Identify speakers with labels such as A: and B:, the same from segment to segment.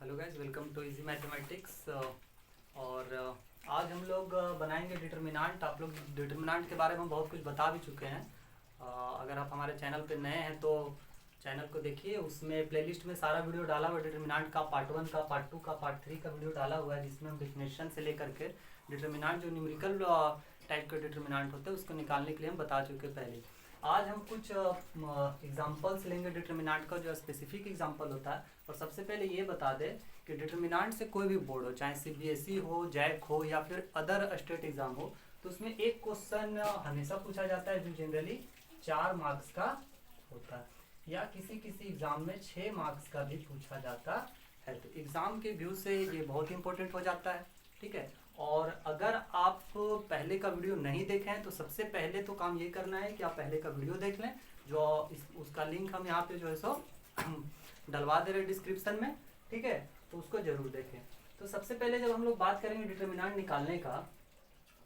A: Hello guys, welcome to easy mathematics. और आज हम लोग बनाएंगे डिटर्मिनेंट। आप लोग डिटर्मिनेंट के बारे में बहुत कुछ बता भी चुके हैं। अगर आप हमारे चैनल पे नए हैं तो चैनल को देखिए, उसमें प्लेलिस्ट में सारा वीडियो डाला हुआ है डिटर्मिनेंट का, पार्ट 1 का, पार्ट 2 का, पार्ट 3 का वीडियो डाला हुआ है, जिसमें हम डिफिनेशन से लेकर के डिटर्मिनेंट जो न्यूमेरिकल टाइप के डिटर्मिनेंट होते हैं उसको निकालने के लिए हम बता चुके पहले। आज हम कुछ एग्जांपल्स लेंगे डिटर्मिनेंट का, जो स्पेसिफिक एग्जांपल होता है। और सबसे पहले ये बता दें कि डिटर्मिनेंट से कोई भी बोर्ड हो, चाहे सीबीएसई हो, जैक हो या फिर अदर स्टेट एग्जाम हो, तो उसमें एक क्वेश्चन हमेशा पूछा जाता है जो जनरली 4 मार्क्स का होता है, या किसी किसी एग्जाम में 6 मार्क्स का भी पूछा जाता है। तो एग्जाम के व्यू से ये बहुत इंपॉर्टेंट हो जाता है, ठीक है। और अगर आप पहले का वीडियो नहीं देखे हैं तो सबसे पहले तो काम ये करना है कि आप पहले का वीडियो देख लें, जो उसका लिंक हम यहाँ पे जो है सो डलवा दे रहे हैं डिस्क्रिप्शन में, ठीक है। तो उसको जरूर देखें। तो सबसे पहले जब हम लोग बात करेंगे डिटर्मिनेंट निकालने का,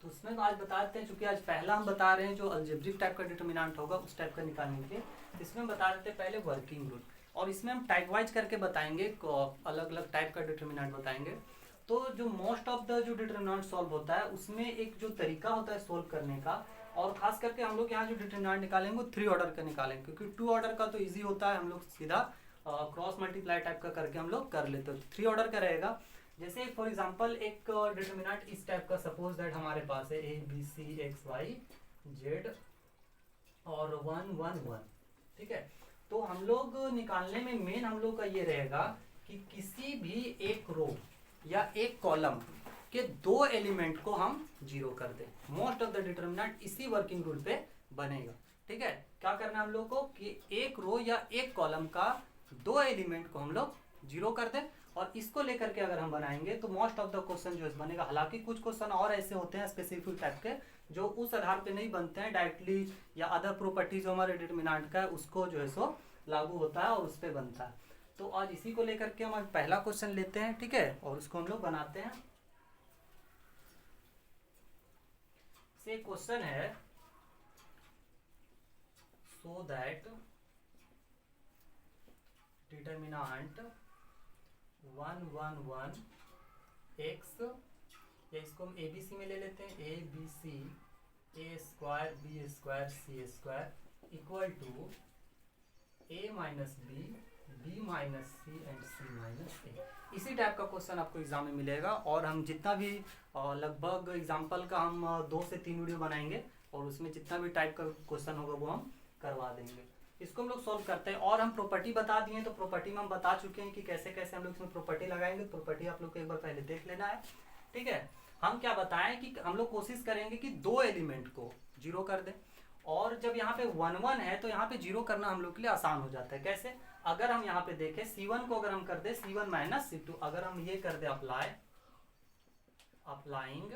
A: तो उसमें आज बता देते हैं, चूंकि आज पहला हम बता रहे हैं जो अलजेब्रिक टाइप का डिटर्मिनेंट होगा उस टाइप का निकालने के लिए, इसमें हम बता देते हैं पहले वर्किंग रूल, और इसमें हम टाइप वाइज करके बताएंगे, अलग अलग टाइप का डिटर्मिनेंट बताएंगे। तो जो मोस्ट ऑफ द जो डिटर्मिनेंट सॉल्व होता है उसमें एक जो तरीका होता है सॉल्व करने का, और खास करके हम लोग यहाँ जो डिटर्मिनेंट निकालेंगे वो 3 ऑर्डर का निकालेंगे, क्योंकि 2 ऑर्डर का तो इजी होता है, हम लोग सीधा क्रॉस मल्टीप्लाई टाइप का करके हम लोग कर लेते हैं। 3 ऑर्डर का रहेगा। जैसे फॉर एग्जांपल एक डिटर्मिनेंट इस टाइप का, सपोज दैट हमारे पास है a b c x y z और 1 1 1, ठीक है। तो हम लोग निकालने में मेन हम लोग का ये रहेगा कि किसी भी एक रो या एक कॉलम के 2 एलिमेंट को हम 0 कर दें। मोस्ट ऑफ द डिटर्मिनेंट इसी वर्किंग रूल पे बनेगा, ठीक है। क्या करना है हम लोग को कि एक रो या एक कॉलम का 2 एलिमेंट को हम लोग 0 कर दें, और इसको लेकर के अगर हम बनाएंगे तो मोस्ट ऑफ द क्वेश्चन जो है बनेगा। हालांकि कुछ क्वेश्चन और ऐसे होते हैं स्पेसिफिक टाइप के जो उस आधार पे नहीं बनते हैं डायरेक्टली, या अदर प्रॉपर्टीज जो हमारे डिटर्मिनेंट का है उसको जो है सो लागू होता है और उस पर बनता है। तो आज इसी को लेकर के हम पहला क्वेश्चन लेते हैं, ठीक है, और उसको हम लोग बनाते हैं। से क्वेश्चन है, सो दैट डिटर्मिनेंट 1 1 1 एक्स, या इसको हम एबीसी में ले लेते हैं, a b c a square b square c square equal to a minus b minus c and c minus a. इसी टाइप का क्वेश्चन आपको एग्जाम में मिलेगा, और हम जितना भी लगभग एग्जाम्पल का हम 2 से 3 वीडियो बनाएंगे, और उसमें जितना भी टाइप का क्वेश्चन होगा वो हम करवा देंगे। इसको हम लोग सॉल्व करते हैं, और हम प्रॉपर्टी बता दिए, तो प्रॉपर्टी में हम बता चुके हैं कि कैसे कैसे हम लोग इसमें प्रॉपर्टी लगाएंगे। प्रॉपर्टी आप लोग को एक बार पहले देख लेना है, ठीक है। हम क्या बताएं कि हम लोग कोशिश करेंगे कि 2 एलिमेंट को 0 कर दें, और जब यहाँ पे 1 1 है तो यहाँ पे 0 करना हम लोग के लिए आसान हो जाता है। कैसे? अगर हम यहाँ पे देखें C1 को अगर हम कर दे C1 माइनस C2, अगर हम ये कर दे अप्लाइंग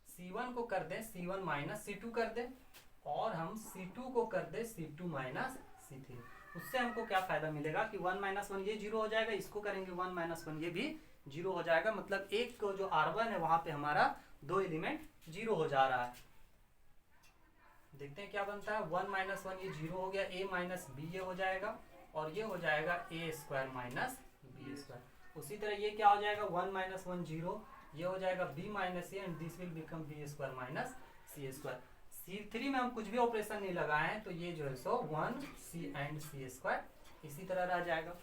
A: C1 को कर दे C1 माइनस C2 कर दे, और हम C2 को कर दे C2 माइनस C3, उससे हमको क्या फायदा मिलेगा कि 1 माइनस 1 ये 0 हो जाएगा, इसको करेंगे 1 माइनस 1 ये भी 0 हो जाएगा। मतलब एक जो R1 है वहां पे हमारा 2 एलिमेंट 0 हो जा रहा है। देखते हैं क्या बनता है। 1 माइनस 1 ये 0 हो गया, a माइनस बी ये हो जाएगा, और ये हो जाएगा ए स्क्वायर माइनस बी स्क्वायर। उसी तरह ये क्या हो जाएगा, 1 माइनस 1 0, ये हो जाएगा b minus a and this will become b square minus c square. C3 में हम कुछ भी ऑपरेशन नहीं लगाए हैं, तो ये जो है सो 1 c एंड सी स्क्वायर इसी तरह रह जाएगा।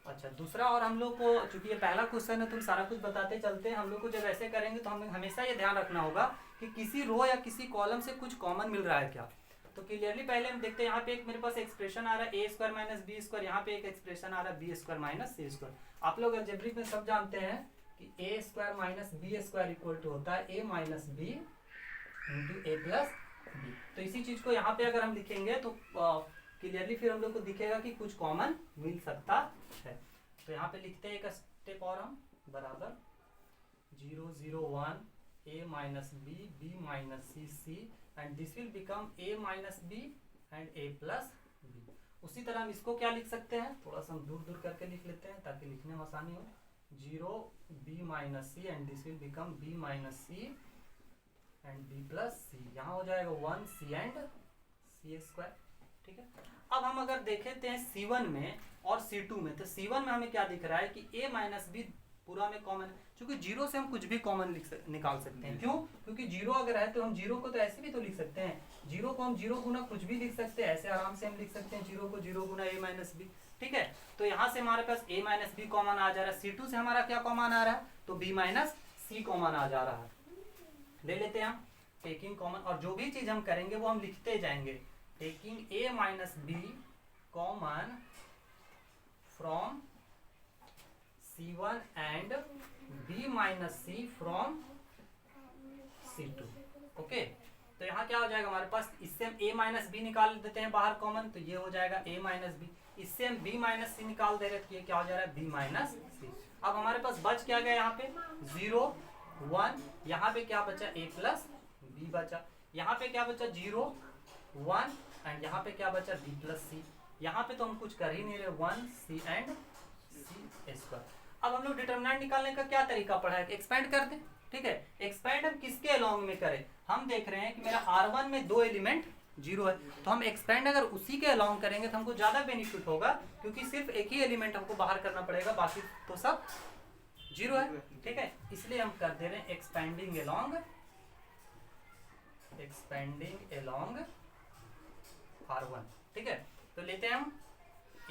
A: अच्छा, दूसरा, और हम लोग को चूंकि ये पहला क्वेश्चन है तो हम सारा कुछ बताते चलते हैं। हम लोग को जब ऐसे करेंगे तो हमें हमेशा ये ध्यान रखना होगा कि किसी रो या किसी कॉलम से कुछ कॉमन मिल रहा है क्या। तो क्लियरली पहले हम देखते हैं, यहाँ पे एक मेरे पास एक्सप्रेशन आ रहा है a square minus b square, यहाँ पे एक एक्सप्रेशन आ रहा है b square minus c square. आप लोग अलजेब्रिक में सब जानते हैं कि a square minus b square equal to होता है a minus b into a plus b. तो इसी चीज को यहाँ पे अगर हम लिखेंगे तो क्लियरली फिर हम लोग को दिखेगा कि कुछ कॉमन मिल सकता है। तो यहाँ पे लिखते हैं एक स्टेप और हम, बराबर 0 0 1 a minus b minus c and this will become a minus b and a plus b. उसी तरह हम इसको क्या लिख सकते हैं, थोड़ा सा हम दूर दूर करके लिख लेते हैं ताकि लिखने में आसानी हो। 0 b minus c and this will become b minus c and b plus c. यहाँ हो जाएगा 1 c एंड सी स्क्वायर, ठीक है। अब हम अगर देखेते हैं C1 में और C2 में, तो C1 में हमें क्या दिख रहा है कि a माइनस बी पूरा में कॉमन है, क्योंकि जीरो से हम कुछ भी कॉमन निकाल सकते हैं। क्यों? क्योंकि जीरो अगर है तो हम जीरो को तो ऐसे भी तो लिख सकते हैं, जीरो को हम जीरो गुना कुछ भी लिख सकते हैं, ऐसे आराम से हम लिख सकते हैं जीरो को जीरो गुना a माइनस बी। ठीक है, तो यहाँ से हमारे पास a माइनस बी कॉमन आ जा रहा है, C2 से हमारा क्या कॉमन आ रहा है, तो b माइनस सी कॉमन आ जा रहा है। ले लेते हैं हम टेकिंग कॉमन, और जो भी चीज हम करेंगे वो हम लिखते जाएंगे। Taking a minus b common from C1 and b minus c from C2। Okay, तो यहाँ क्या हो जाएगा हमारे पास, इससे हम a माइनस बी निकाल देते हैं बाहर कॉमन, तो ये हो जाएगा a माइनस बी। इससे हम b माइनस सी निकाल दे रहे हैं, तो ये क्या हो जा रहा है, b माइनस सी। अब हमारे पास बच क्या गया, यहाँ पे 0 1, यहाँ पे क्या बचा, a प्लस बी बचा, यहाँ पे क्या बचा 0 1, एंड यहाँ पे क्या बचा b प्लस सी। यहाँ पे तो हम कुछ कर ही नहीं रहे, 1 c एंड c स्क्वायर। अब हम लोग डिटरमिनेंट निकालने का क्या तरीका पढ़ा है, एक्सपेंड कर दें। ठीक है, एक्सपेंड हम किसके अलोंग में करें, हम देख रहे हैं कि मेरा R1 में 2 एलिमेंट 0 है, तो हम एक्सपेंड अगर उसी के अलोंग करेंगे तो हमको ज्यादा बेनिफिट होगा, क्योंकि सिर्फ एक ही एलिमेंट हमको बाहर करना पड़ेगा, बाकी तो सब 0 है। ठीक है, इसलिए हम कर दे रहे हैं एक्सपेंडिंग अलोंग R1। ठीक है, तो लेते हैं हम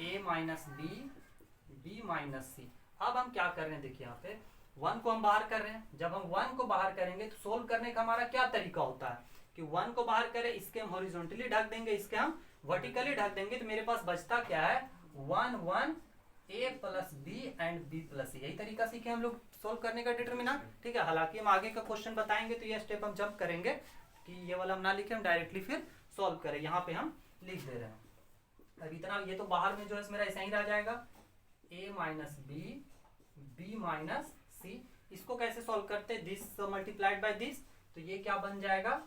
A: a माइनस बी माइनस सी। अब हम क्या कर रहे हैं, देखिए यहाँ पे 1 को हम बाहर कर रहे हैं। जब हम 1 को बाहर करेंगे तो सोल्व करने का हमारा क्या तरीका होता है कि 1 को बाहर करें, इसके हम हॉरिजॉन्टली ढक देंगे, इसके हम वर्टिकली ढक देंगे, तो मेरे पास बचता क्या है 1 1 a plus b and b plus c. यही तरीका सीखे हम लोग सोल्व करने का डिटरमिनेंट। ठीक है, हालांकि हम आगे का क्वेश्चन बताएंगे तो ये स्टेप हम जंप करेंगे कि ये वाला हम ना लिखे, हम डायरेक्टली फिर सोल्व करें। यहाँ पे हम लिख दे रहे हैं, अब इतना, ये तो बाहर में जो है मेरा ऐसा ही रह जाएगा, a माइनस बी माइनस सी। इसको कैसे सॉल्व करते हैं, दिस मल्टीप्लाइड बाय दिस, तो ये क्या बन जाएगा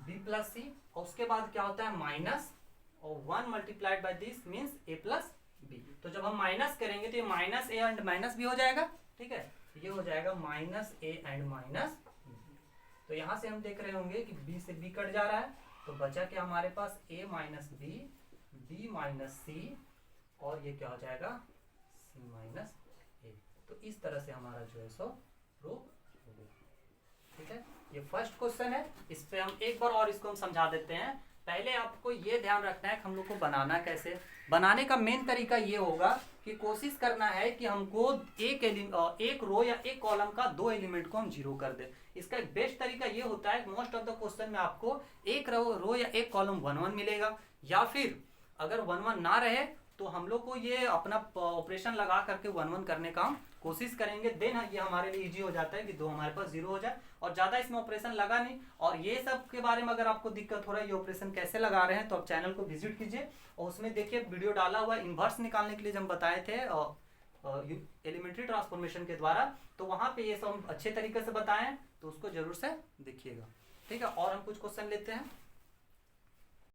A: b प्लस सी, और उसके बाद क्या होता है माइनस, और 1 multiplied by this means a plus b. तो जब हम माइनस करेंगे तो ये minus a and minus b हो जाएगा। ठीक है, ये हो जाएगा minus a and minus b. तो यहाँ से हम देख रहे होंगे कि b से b कट जा रहा है, तो बचा क्या हमारे पास a माइनस बी माइनस सी, और ये क्या हो जाएगा c माइनस ए। तो इस तरह से हमारा जो है सो प्रूव हो गया। ठीक है, ये फर्स्ट क्वेश्चन है, इस पे हम एक बार और इसको हम समझा देते हैं। पहले आपको ये ध्यान रखना है कि हम लोग को बनाना कैसे। बनाने का मेन तरीका ये होगा कि कोशिश करना है कि हमको एक रो या एक कॉलम का 2 एलिमेंट को हम 0 कर दे। इसका एक बेस्ट तरीका ये होता है, मोस्ट ऑफ द क्वेश्चन में आपको एक रो या एक कॉलम 1 1 मिलेगा, या फिर अगर 1 1 ना रहे तो हम लोग को ये अपना ऑपरेशन लगा करके 1 1 करने का हम कोशिश करेंगे, देन ये हमारे लिए इजी हो जाता है कि 2 हमारे पास 0 हो जाए, और ज्यादा इसमें ऑपरेशन लगा नहीं। और ये सब के बारे में अगर आपको दिक्कत हो रहा है ये ऑपरेशन कैसे लगा रहे हैं, तो आप चैनल को विजिट कीजिए, और उसमें देखिए वीडियो डाला हुआ इन्वर्स निकालने के लिए हम बताए थे एलिमेंट्री ट्रांसफॉर्मेशन के द्वारा, तो वहां पे ये सब अच्छे तरीके से बताएं, तो उसको जरूर से देखिएगा। ठीक है, और हम कुछ क्वेश्चन लेते हैं।